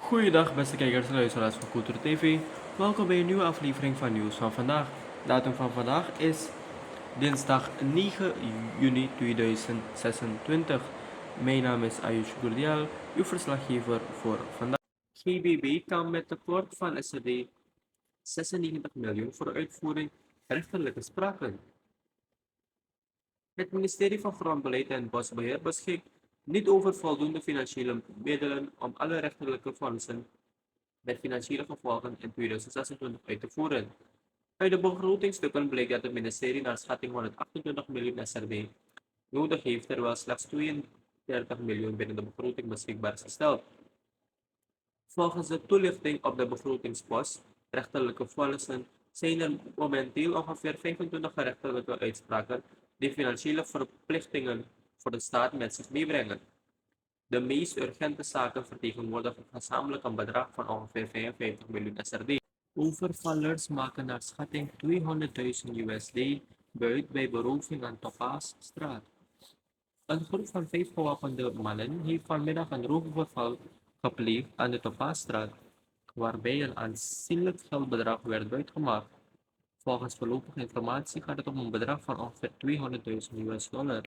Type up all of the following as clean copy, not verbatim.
Goeiedag beste kijkers en luisteraars van Cultuur TV. Welkom bij een nieuwe aflevering van Nieuws van Vandaag. Datum van vandaag is dinsdag 9 juni 2026. Mijn naam is Ayush Gurdial, uw verslaggever voor vandaag. GBB kan met tekort van SRD 96 miljoen voor de uitvoering rechterlijke spraken. Het ministerie van Grondbeleid en Bosbeheer beschikt niet over voldoende financiële middelen om alle rechterlijke fondsen met financiële gevolgen in 2026 uit te voeren. Uit de begrotingstukken blijkt dat het ministerie naar schatting 128 miljoen SRD nodig heeft, terwijl slechts 32 miljoen binnen de begroting beschikbaar is gesteld. Volgens de toelichting op de begrotingspost rechterlijke fondsen zijn er momenteel ongeveer 25 rechterlijke uitspraken die financiële verplichtingen voor de staat met zich meebrengen. De meest urgente zaken vertegenwoordigen gezamenlijk een bedrag van ongeveer 55 miljoen SRD. Overvallers maken naar schatting 200.000 USD buit bij beroving aan Topazstraat. Een groep van 5 gewapende mannen heeft vanmiddag een roofoverval gepleegd aan de Topazstraat, waarbij een aanzienlijk geldbedrag werd buitgemaakt. Volgens voorlopige informatie gaat het om een bedrag van ongeveer 200.000 US-dollar.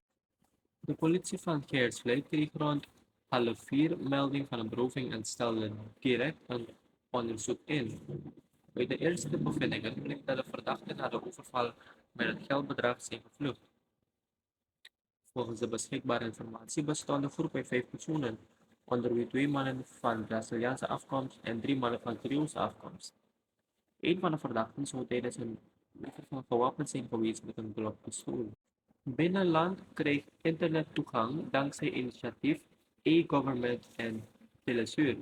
De politie van Geersvliet kreeg rond 3:30 melding van een beroving en stelde direct een onderzoek in. Bij de eerste bevindingen bleek dat de verdachten na de overval met het geldbedrag zijn gevlucht. Volgens de beschikbare informatie bestond de groep uit 5 personen, onder wie 2 mannen van Braziliaanse afkomst en 3 mannen van Creoolse afkomst. Een van de verdachten zou tijdens een overval gewapend zijn geweest met een blokpistool. Binnenland krijgt internettoegang dankzij initiatief e-government en Telesuur.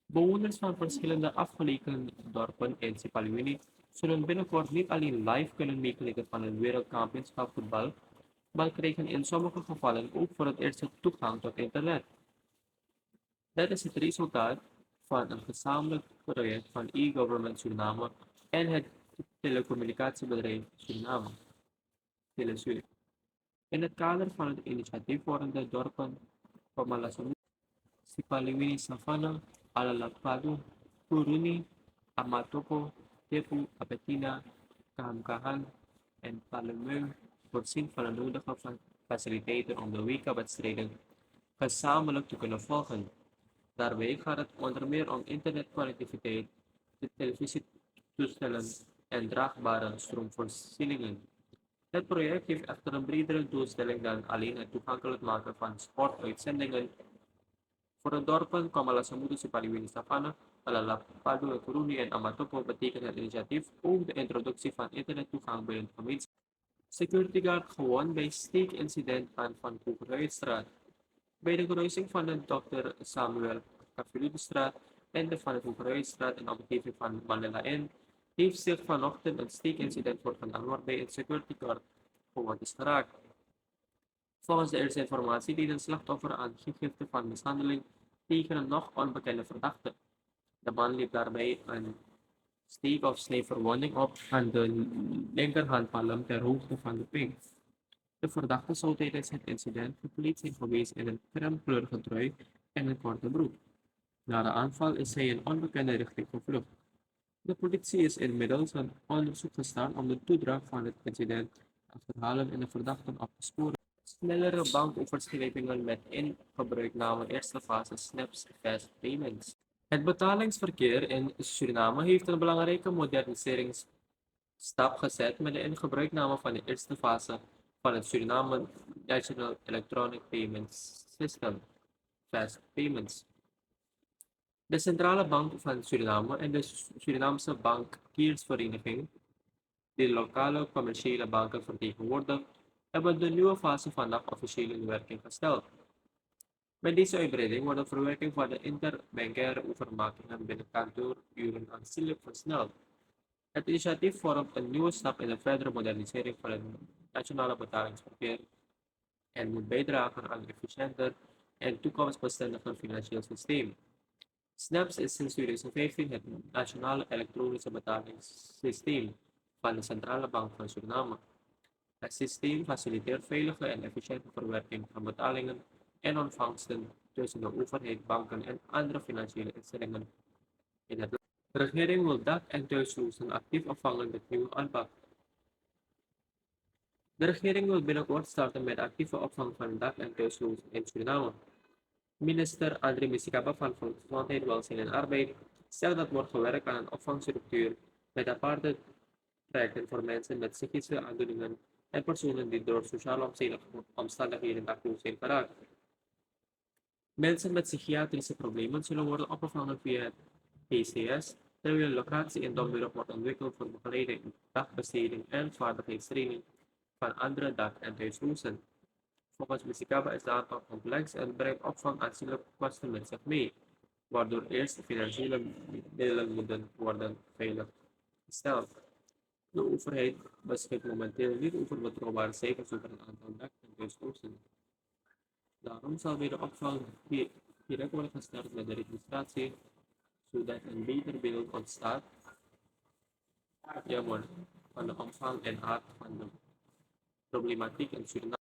Bewoners van verschillende afgelegen dorpen in Sipaliwini zullen binnenkort niet alleen live kunnen meekijken van het wereldkampioenschap voetbal, maar krijgen in sommige gevallen ook voor het eerst toegang tot internet. Dat is het resultaat van een gezamenlijk project van e-government Suriname en het telecommunicatiebedrijf Suriname, Telesuur. In het kader van het initiatief worden de dorpen Pamalason, Sipaliwini Savannah, Alalapado, Puruni, Amatopo, Tepu, Apetina, Kahamkahan en Palemeu voorzien van de nodige faciliteiten om de WK-wedstrijden gezamenlijk te kunnen volgen. Daarbij gaat het onder meer om internetconnectiviteit, televisietoestellen en draagbare stroomvoorzieningen. Het project heeft echter een bredere doelstelling dan alleen het toegankelijk maken van sportuitzendingen. Voor de dorpen Comalasamudu, Sipaliwini, Savannah, Alalapado, Kuruni en Amatopo betekent het initiatief ook de introductie van internettoegang bij een gemeenschap. Security guard gewond bij steekincident aan Van Koekerhuisstraat. Bij de kruising van de Dr. Samuel Cafiludestraat en de Van de Koekerhuisstraat in de omgeving van Manila Inn heeft zich vanochtend een steekincident voorgedaan waarbij een security guard gewond is geraakt. Volgens de eerste informatie deed een slachtoffer aan gifgifte van mishandeling tegen een nog onbekende verdachte. De man liep daarbij een steek- of snijverwonding op aan de linkerhandpalm ter hoogte van de pink. De verdachte zou tijdens het incident gekleed zijn geweest in een crèmekleurige trui en een korte broek. Na de aanval is hij in onbekende richting gevlucht. De politie is inmiddels een onderzoek gestart om de toedracht van het incident te achterhalen en de verdachten op te sporen. Snellere bankoverschrijvingen met ingebruikname eerste fase SNAPS Fast Payments. Het betalingsverkeer in Suriname heeft een belangrijke moderniseringsstap gezet met de ingebruikname van de eerste fase van het Suriname National Electronic Payments System Fast Payments. De Centrale Bank van Suriname en de Surinaamse Bankiersvereniging, die de lokale commerciële banken vertegenwoordigt, hebben de nieuwe fase vandaag officieel in werking gesteld. Met deze uitbreiding wordt de verwerking van de interbankaire overmakingen binnen kantooruren aanzienlijk versneld. Het initiatief vormt een nieuwe stap in de verdere modernisering van het nationale betalingsverkeer en moet bijdragen aan een efficiënter en toekomstbestendiger financieel systeem. SNAPS is sinds 2015 het nationale elektronische betalingssysteem van de Centrale Bank van Suriname. Het systeem faciliteert veilige en efficiënte verwerking van betalingen en ontvangsten tussen de overheid, banken en andere financiële instellingen in het land. De regering wil dak- en thuislozen actief opvangen met nieuwe aanpak. De regering wil binnenkort starten met actieve opvang van dak- en thuislozen in Suriname. Minister André Misikaba van Volksgezondheid, Welzijn en Arbeid stelt dat wordt gewerkt aan een opvangstructuur met aparte trajecten voor mensen met psychische aandoeningen en personen die door sociale omstandigheden actief zijn geraakt. Mensen met psychiatrische problemen zullen worden opgevangen via het PCS, terwijl een locatie in Domburg wordt ontwikkeld voor begeleiding, dagbesteding en vaardigheidstraining van andere dak- en thuislozen. Volgens Misikaba is de aanpak complex en brengt opvang aanzienlijke kosten met zich mee, waardoor eerst financiële middelen moeten worden veiliggesteld. De overheid beschikt momenteel niet over betrouwbare cijfers over het aantal dak- en thuislozen. Daarom zal bij de opvang direct worden gestart met de registratie, zodat een beter beeld ontstaat van de omvang en aard van de problematiek in Suriname.